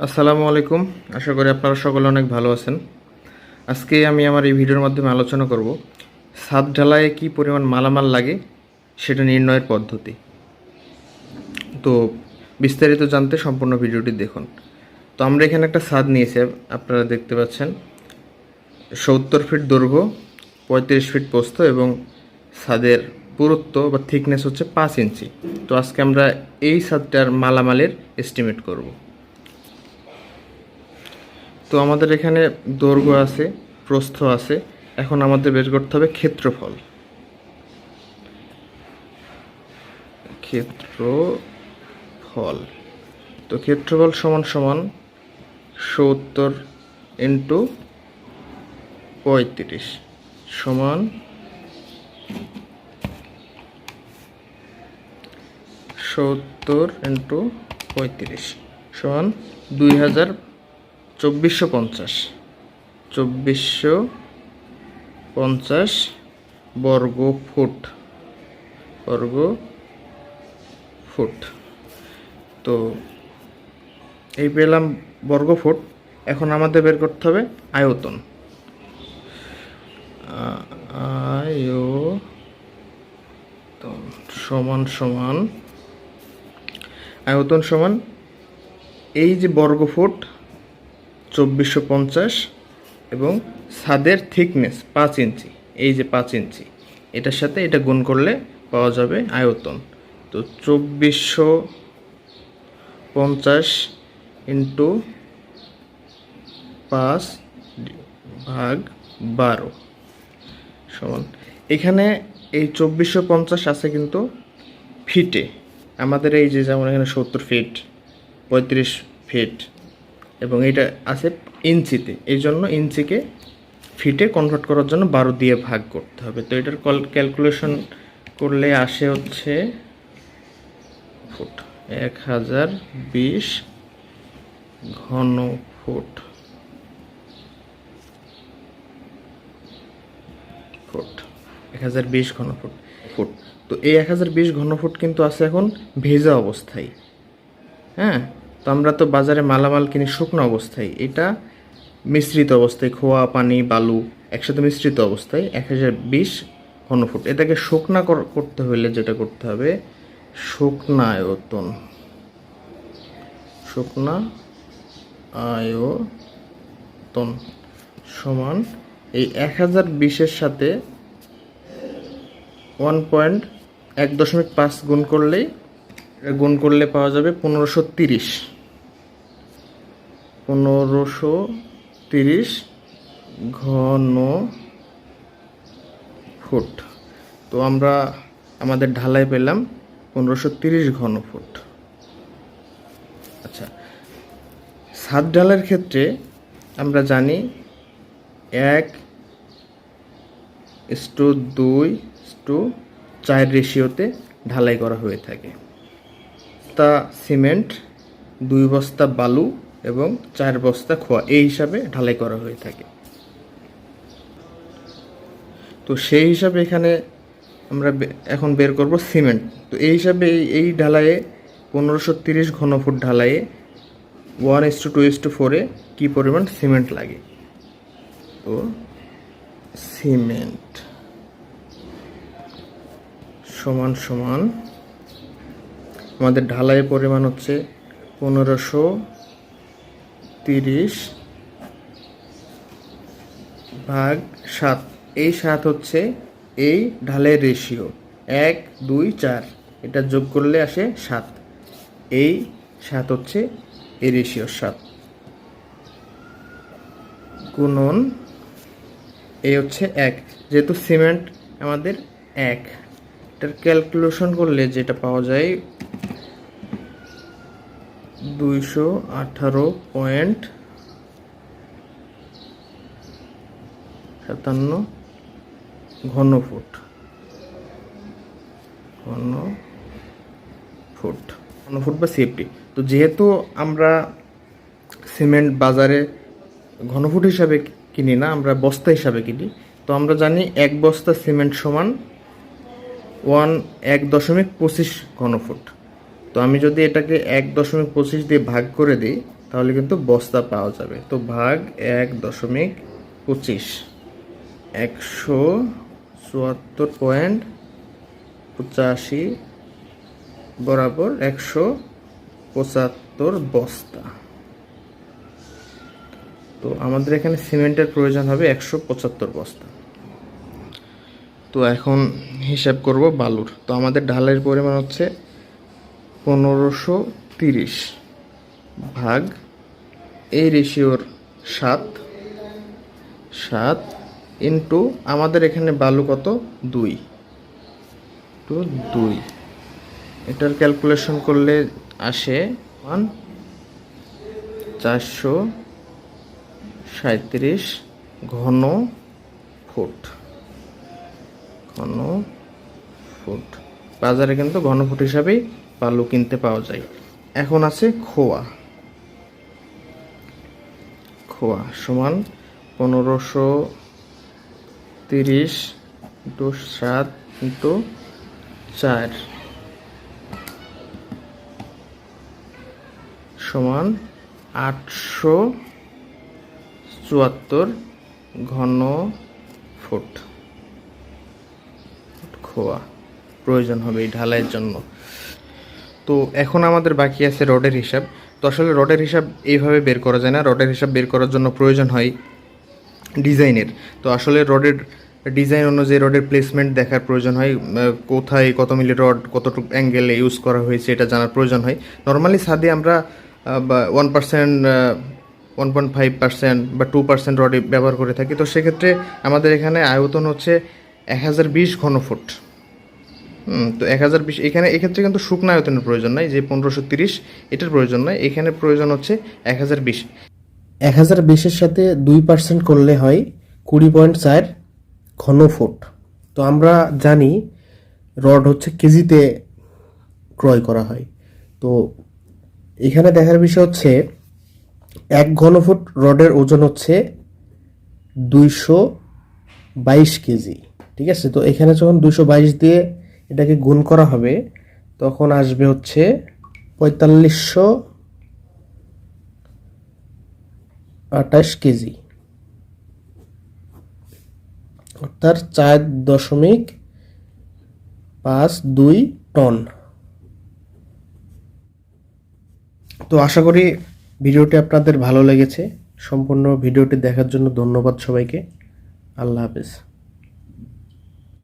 আসসালামু আলাইকুম। আশা করি আপনারা সকলে অনেক ভালো আছেন। আজকে আমি আমার এই ভিডিওর মাধ্যমে আলোচনা করব ছাদ ঢালাইয়ে কী পরিমাণ মালামাল লাগে সেটা নির্ণয়ের পদ্ধতি। তো বিস্তারিত জানতে সম্পূর্ণ ভিডিওটি দেখুন। তো আমরা এখানে একটা ছাদ নিয়েছি, আপনারা দেখতে পাচ্ছেন 70 ফিট দৈর্ঘ্য, 35 ফিট প্রস্থ এবং ছাদের পুরুত্ব বা থিকনেস হচ্ছে 5 ইঞ্চি। তো আজকে আমরা এই ছাদটার মালামালের এস্টিমেট করব। তো আমাদের এখানে দৈর্ঘ্য আছে, প্রস্থ আছে, এখন আমাদের বের করতে হবে ক্ষেত্রফল। তো ক্ষেত্রফল সমান সমান 70 ইন্টু 35 সমান 70 ইন্টু 35 সমান 2450 বর্গ ফুট। তো এই পেলাম বর্গ ফুট। এখন আমাদের বের করতে হবে আয়তন। আয়তন সমান এই যে বর্গ ফুট 2450 এবং ছাদের থিকনেস 5 ইঞ্চি, এই যে 5 ইঞ্চি, এটার সাথে এটা গুণ করলে পাওয়া যাবে আয়তন। তো 2450 ইন্টু 5/12 সমান, এখানে এই 2450 আছে কিন্তু ফিটে। আমাদের এই যে যেমন এখানে 70 ফিট, 35 ফিট এবং এটা আছে ইঞ্চিতে, এই জন্য ইঞ্চিকে ফিটে কনভার্ট করার জন্য 12 দিয়ে ভাগ করতে হবে। তো এটার ক্যালকুলেশন করলে আসে হচ্ছে ফুট, 1020 ঘন ফুট। ফুট 1020 ঘন ফুট। তো এই 1020 ঘন ফুট কিন্তু আছে এখন ভেজা অবস্থায়। হ্যাঁ, তো আমরা তো বাজারে মালামাল কিনি শুকনো অবস্থায়, এটা মিশ্রিত অবস্থায়, খোয়া, পানি, বালু একসাথে মিশ্রিত অবস্থায় 1020 ঘন ফুট। এটাকে শুকনা করতে হলে যেটা করতে হবে, শুকনা আয়তন সমান এই 1020-এর সাথে 1.5 গুণ করলে পাওয়া যাবে 1530 ঘন ফুট। তো আমরা আমাদের ঢালাই পেলাম 1530 ঘন ফুট। আচ্ছা, ছাদ ঢালাইয়ের ক্ষেত্রে আমরা জানি 1:2:4 রেশিওতে ঢালাই করা হয়ে থাকে। তা সিমেন্ট, 2 বস্তা বালু এবং 4 বস্তা খোয়া, এই হিসাবে ঢালাই করা হয়ে থাকে। তো সেই হিসাবে এখানে আমরা এখন বের করব সিমেন্ট। তো এই হিসাবে এই ঢালাইয়ে 1530 ঘন ফুট ঢালাইয়ে 1:2:4-এ কী পরিমাণ সিমেন্ট লাগে। তো সিমেন্ট সমান আমাদের ঢালাইয়ের পরিমাণ হচ্ছে 1530/7। এই 7 হচ্ছে এই ঢালাইয়ের রেশিও, 1, 2, 4, এটা যোগ করলে আসে 7। এই 7 হচ্ছে এই রেশিও 7 গুণন এই হচ্ছে 1। যেহেতু সিমেন্ট আমাদের 1, এটার ক্যালকুলেশন করলে যেটা পাওয়া যায় 218.57 ঘন ফুট বা সেফটি। তো যেহেতু আমরা সিমেন্ট বাজারে ঘনফুট হিসাবে কিনি না, আমরা বস্তা হিসাবে কিনি, তো আমরা জানি 1 বস্তা সিমেন্ট সমান 1.25 ঘনফুট। তো আমি যদি এটাকে 1.25 দিয়ে ভাগ করে দিই তাহলে কিন্তু বস্তা পাওয়া যাবে। তো ভাগ 1.25, 174.85 বরাবর 175 বস্তা। তো আমাদের এখানে সিমেন্টের প্রয়োজন হবে 175 বস্তা। তো এখন হিসাব করব বালুর। তো আমাদের ঢালের পরিমাণ হচ্ছে 1530 ভাগ এই রেশিওর 7 ইন্টু আমাদের এখানে বালু কত 2, তো 2 এটার ক্যালকুলেশন করলে আসে 437 ঘন ফুট। বাজারে কিন্তু ঘনফুট হিসাবেই বালু কিনতে পাওয়া যায়। এখন আছে খোয়া সমান 1530 ইন্টু 7 ইন্টু 4 সমান 874 ঘন ফুট খোয়া প্রয়োজন হবে এই ঢালাইয়ের জন্য। তো এখন আমাদের বাকি আছে রডের হিসাব। তো আসলে রডের হিসাব এইভাবে বের করা যায় না, রডের হিসাব বের করার জন্য প্রয়োজন হয় ডিজাইনের। তো আসলে রডের ডিজাইন অনুযায়ী রডের প্লেসমেন্ট দেখার প্রয়োজন হয়, কোথায় কত মিলি রড কতটুকু অ্যাঙ্গেলে ইউজ করা হয়েছে এটা জানার প্রয়োজন হয়। নর্মালি ছাদে আমরা 1%, 1.5% বা 2% রড ব্যবহার করে থাকি। তো সেক্ষেত্রে আমাদের এখানে আয়তন হচ্ছে 1020 ঘনফুট। তো 1020 এক্ষেত্রে কিন্তু শুকনো আয়তনের প্রয়োজন নাই, যে 1530 এটার প্রয়োজন নাই, এখানে প্রয়োজন হচ্ছে 1020। 1020-এর সাথে 2% করলে হয় 20.4 ঘনফুট। তো আমরা জানি রড হচ্ছে কেজিতে ক্রয় করা হয়। তো এখানে দেখার বিষয় হচ্ছে 1 ঘনফুট রডের ওজন হচ্ছে 222 কেজি। ঠিক আছে, তো এখানে যখন 222 দিয়ে এটাকে গুণ করা হবে তখন আসবে হচ্ছে 4528 কেজি, অর্থাৎ 4.52 টন। তো আশা করি ভিডিওটি আপনাদের ভালো লেগেছে। সম্পূর্ণ ভিডিওটি দেখার জন্য ধন্যবাদ সবাইকে। আল্লাহ হাফেজ।